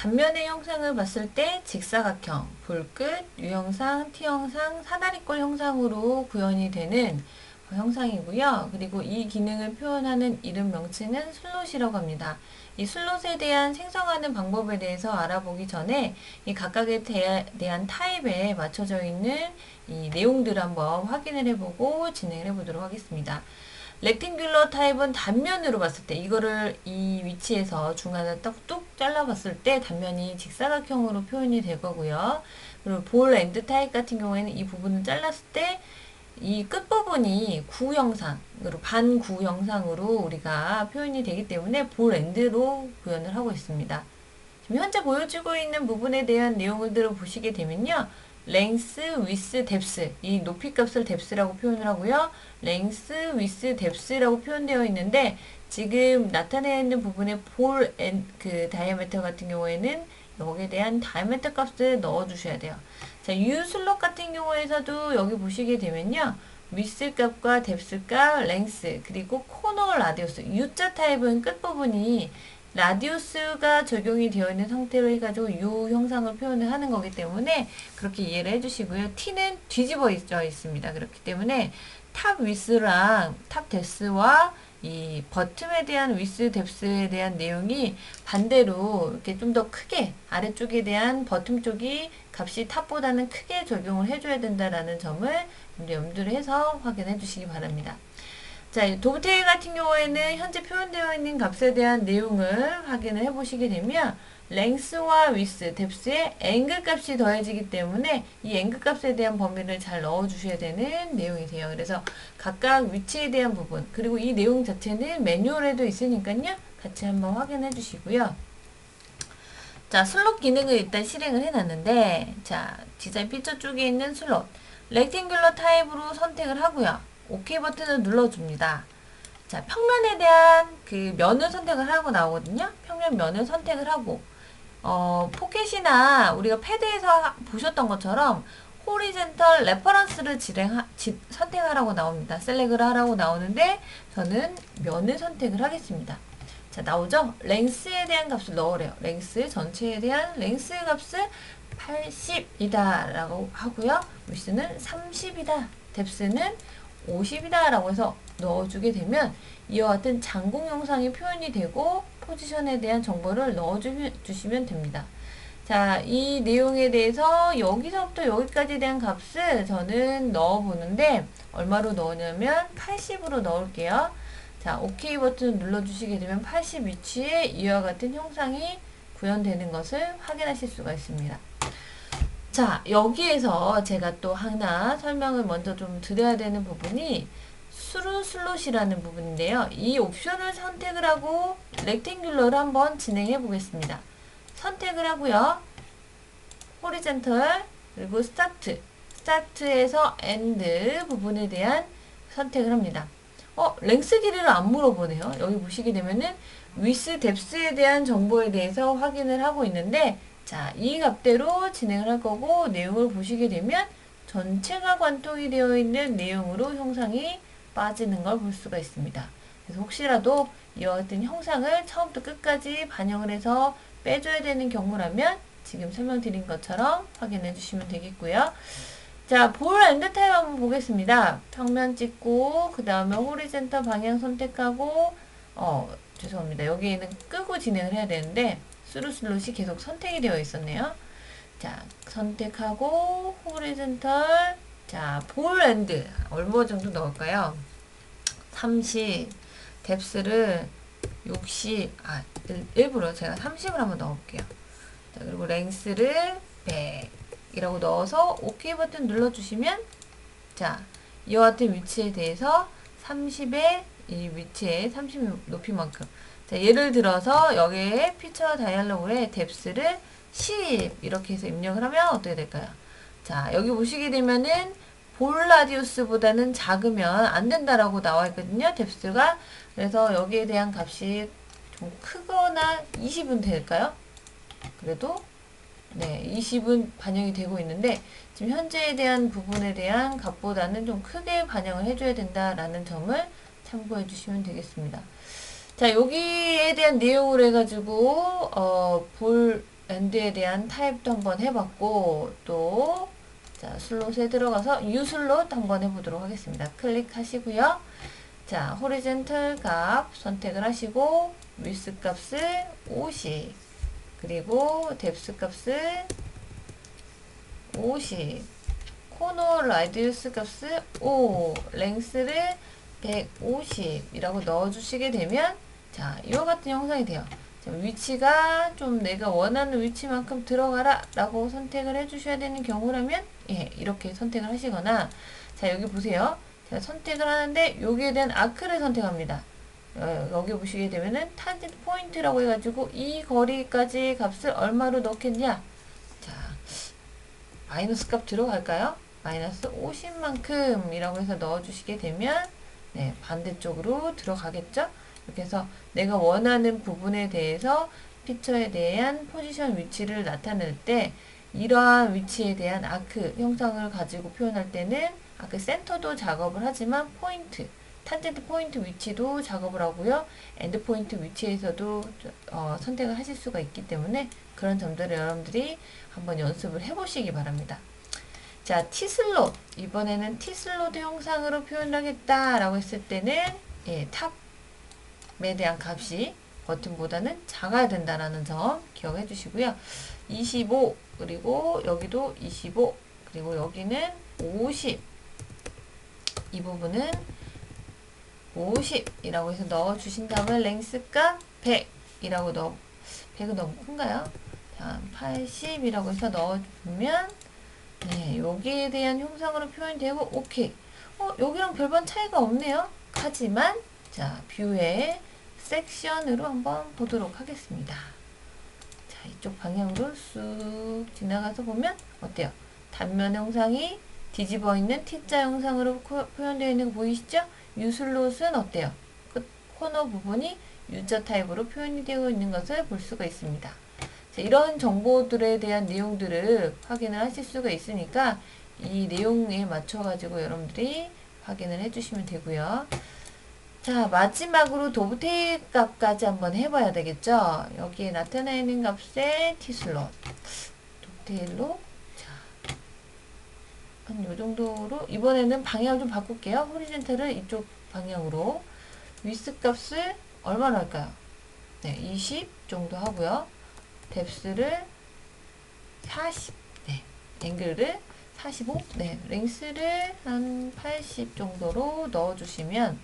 단면의 형상을 봤을 때 직사각형, 볼끝, U형상, T형상, 사다리꼴 형상으로 구현이 되는 형상이고요. 그리고 이 기능을 표현하는 이름 명칭은 슬롯이라고 합니다. 이 슬롯에 대한 생성하는 방법에 대해서 알아보기 전에 이 각각에 대한 타입에 맞춰져 있는 이 내용들을 한번 확인을 해보고 진행을 해보도록 하겠습니다. 렉탱귤러 타입은 단면으로 봤을 때 이거를 이 위치에서 중간에 뚝 잘라봤을 때 단면이 직사각형으로 표현이 될 거고요. 그리고 볼 엔드 타입 같은 경우에는 이 부분을 잘랐을 때 이 끝부분이 구형상으로 반구형상으로 우리가 표현이 되기 때문에 볼 엔드로 구현을 하고 있습니다. 지금 현재 보여주고 있는 부분에 대한 내용들을 보시게 되면요. 랭스, 위스, 뎁스 이 높이 값을 뎁스라고 표현을 하고요. 랭스, 위스, 뎁스라고 표현되어 있는데 지금 나타내는 부분의 그 다이아메터 같은 경우에는 여기에 대한 다이아메터 값을 넣어 주셔야 돼요. 자, U 슬롯 같은 경우에서도 여기 보시게 되면요. 위스 값과 뎁스 값, 랭스, 그리고 코너 라디우스. U자 타입은 끝부분이 라디우스가 적용이 되어 있는 상태로 해가지고 이 형상을 표현을 하는 거기 때문에 그렇게 이해를 해주시고요. T는 뒤집어져 있습니다. 그렇기 때문에 탑 위스랑 탑 뎁스와 이 버튼에 대한 위스 뎁스에 대한 내용이 반대로 이렇게 좀 더 크게 아래쪽에 대한 버튼 쪽이 값이 탑보다는 크게 적용을 해줘야 된다라는 점을 염두를 해서 확인해 주시기 바랍니다. 자, 도브테일 같은 경우에는 현재 표현되어 있는 값에 대한 내용을 확인을 해보시게 되면 랭스와 위스, 뎁스의 앵글 값이 더해지기 때문에 이 앵글 값에 대한 범위를 잘 넣어주셔야 되는 내용이세요. 그래서 각각 위치에 대한 부분 그리고 이 내용 자체는 매뉴얼에도 있으니까요. 같이 한번 확인해 주시고요. 자, 슬롯 기능을 일단 실행을 해놨는데 자, 디자인 피처 쪽에 있는 슬롯 렉탱귤러 타입으로 선택을 하고요. OK 버튼을 눌러줍니다. 자, 평면에 대한 그 면을 선택을 하고 나오거든요. 평면 면을 선택을 하고 포켓이나 우리가 패드에서 보셨던 것처럼 호리젠털 레퍼런스를 선택하라고 나옵니다. 셀렉을 하라고 나오는데 저는 면을 선택을 하겠습니다. 자, 나오죠? 랭스에 대한 값을 넣으래요. 랭스 전체에 대한 랭스 값을 80이다 라고 하고요. 위스는 30이다. 뎁스는 50이다 라고 해서 넣어주게 되면 이와 같은 장공 영상이 표현이 되고 포지션에 대한 정보를 넣어주시면 됩니다. 자, 이 내용에 대해서 여기서부터 여기까지에 대한 값을 저는 넣어보는데 얼마로 넣으냐면 80으로 넣을게요. 자, OK 버튼 눌러주시게 되면 80 위치에 이와 같은 형상이 구현되는 것을 확인하실 수가 있습니다. 자, 여기에서 제가 또 하나 설명을 먼저 좀 드려야 되는 부분이 스루 슬롯이라는 부분인데요. 이 옵션을 선택을 하고 렉탱귤러를 한번 진행해 보겠습니다. 선택을 하고요. 호리젠털 그리고 스타트에서 엔드 부분에 대한 선택을 합니다. 랭스 길이를 안 물어보네요. 여기 보시게 되면은 위스 뎁스에 대한 정보에 대해서 확인을 하고 있는데 자, 이 값대로 진행을 할 거고 내용을 보시게 되면 전체가 관통이 되어 있는 내용으로 형상이 빠지는 걸 볼 수가 있습니다. 그래서 혹시라도 이와 같은 형상을 처음부터 끝까지 반영을 해서 빼줘야 되는 경우라면 지금 설명드린 것처럼 확인해 주시면 되겠고요. 자, 볼 엔드 타입 한번 보겠습니다. 평면 찍고 그 다음에 호리젠털 방향 선택하고 죄송합니다. 여기에는 끄고 진행을 해야 되는데 스루 슬롯이 계속 선택이 되어 있었네요. 자, 선택하고 호리젠털 자, 볼 엔드 얼마 정도 넣을까요? 30 뎁스를 60 일부러 제가 30을 한번 넣어볼게요. 자, 그리고 랭스를 100 이라고 넣어서 OK 버튼 눌러주시면 자, 이와 같은 위치에 대해서 30의 이 위치에 30 높이만큼 자, 예를 들어서 여기에 피처 다이얼로그에 뎁스를 10 이렇게 해서 입력을 하면 어떻게 될까요? 자, 여기 보시게 되면은 볼 라디우스보다는 작으면 안 된다라고 나와 있거든요. 뎁스가. 그래서 여기에 대한 값이 좀 크거나 20은 될까요? 그래도 네, 20은 반영이 되고 있는데 지금 현재에 대한 부분에 대한 값보다는 좀 크게 반영을 해줘야 된다라는 점을 참고해 주시면 되겠습니다. 자, 여기에 대한 내용을 해가지고 볼 엔드에 대한 타입도 한번 해봤고, 또 자, 슬롯에 들어가서 U 슬롯 한번 해보도록 하겠습니다. 클릭하시고요. 자, 호리젠털 값 선택을 하시고 위스 값을 50, 그리고 뎁스 값을 50, 코너 라디우스 값을 5, 랭스를 150이라고 넣어주시게 되면 자, 이와 같은 형상이 돼요. 자, 위치가 좀 내가 원하는 위치만큼 들어가라 라고 선택을 해주셔야 되는 경우라면 예, 이렇게 선택을 하시거나, 자, 여기 보세요. 자, 선택을 하는데 여기에 대한 아크를 선택합니다. 여기 보시게 되면은 타겟 포인트라고 해가지고 이 거리까지 값을 얼마로 넣겠냐. 자, 마이너스 값 들어갈까요? 마이너스 50만큼 이라고 해서 넣어주시게 되면 네, 반대쪽으로 들어가겠죠? 이렇게 해서 내가 원하는 부분에 대해서 피처에 대한 포지션 위치를 나타낼 때 이러한 위치에 대한 아크 형상을 가지고 표현할 때는 아크 센터도 작업을 하지만 포인트, 탄젠트 포인트 위치도 작업을 하고요. 엔드 포인트 위치에서도 선택을 하실 수가 있기 때문에 그런 점들을 여러분들이 한번 연습을 해보시기 바랍니다. 자, T슬롯. 이번에는 T슬롯 형상으로 표현하겠다라고 했을 때는 예, 탑에 대한 값이 버튼보다는 작아야 된다라는 점 기억해 주시고요. 25, 그리고 여기도 25, 그리고 여기는 50. 이 부분은 50이라고 해서 넣어 주신 다음에 랭스 값 100이라고 100은 너무 큰가요? 자, 80이라고 해서 넣어주면 네, 여기에 대한 형상으로 표현되고 오케이. 여기랑 별반 차이가 없네요. 하지만 자, 뷰의 섹션으로 한번 보도록 하겠습니다. 자, 이쪽 방향으로 쑥 지나가서 보면 어때요? 단면 형상이 뒤집어 있는 T자 형상으로 표현되어 있는 거 보이시죠? U슬롯은 어때요? 그 코너 부분이 U자 타입으로 표현이 되어 있는 것을 볼 수가 있습니다. 자, 이런 정보들에 대한 내용들을 확인을 하실 수가 있으니까 이 내용에 맞춰 가지고 여러분들이 확인을 해주시면 되고요. 자, 마지막으로 도브테일 값까지 한번 해봐야 되겠죠? 여기에 나타나 있는 값의 T슬롯 도브테일로 한 요 정도로 이번에는 방향을 좀 바꿀게요. 호리젠탈을 이쪽 방향으로 위스 값을 얼마나 할까요? 네, 20 정도 하고요. 뎁스를 40, 네, 앵글을 45, 네, 랭스를 한 80 정도로 넣어주시면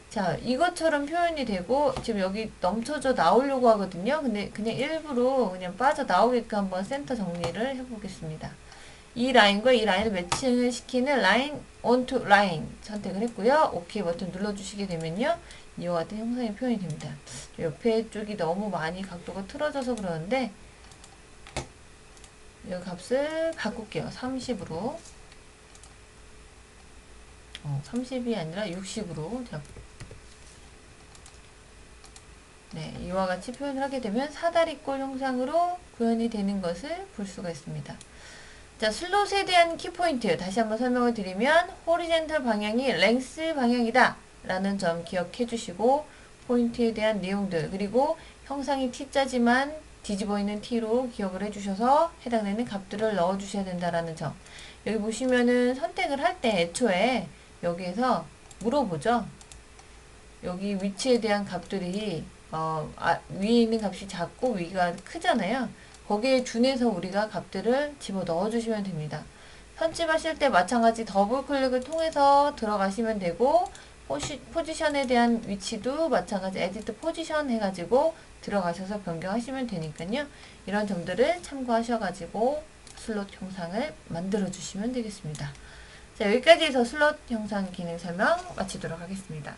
자, 이것처럼 표현이 되고 지금 여기 넘쳐져 나오려고 하거든요. 근데 그냥 일부러 그냥 빠져 나오게끔 한번 센터 정리를 해보겠습니다. 이 라인과 이 라인을 매칭을 시키는 라인 onto 라인 선택을 했고요. OK 버튼 눌러주시게 되면요. 이와 같은 형상이 표현이 됩니다. 옆에 쪽이 너무 많이 각도가 틀어져서 그러는데 이 값을 바꿀게요. 30으로 30이 아니라 60으로 네, 이와 같이 표현을 하게 되면 사다리꼴 형상으로 구현이 되는 것을 볼 수가 있습니다. 자, 슬롯에 대한 키포인트 다시 한번 설명을 드리면 호리젠탈 방향이 랭스 방향이다 라는 점 기억해 주시고 포인트에 대한 내용들 그리고 형상이 T자지만 뒤집어 있는 T로 기억을 해 주셔서 해당되는 값들을 넣어 주셔야 된다라는 점. 여기 보시면은 선택을 할 때 애초에 여기에서 물어보죠. 여기 위치에 대한 값들이 위에 있는 값이 작고 위가 크잖아요. 거기에 준해서 우리가 값들을 집어 넣어 주시면 됩니다. 편집하실 때 마찬가지 더블 클릭을 통해서 들어가시면 되고 포지션에 대한 위치도 마찬가지 에디트 포지션 해가지고 들어가셔서 변경하시면 되니까요. 이런 점들을 참고하셔가지고 슬롯 형상을 만들어 주시면 되겠습니다. 자, 여기까지 해서 슬롯 형상 기능 설명 마치도록 하겠습니다.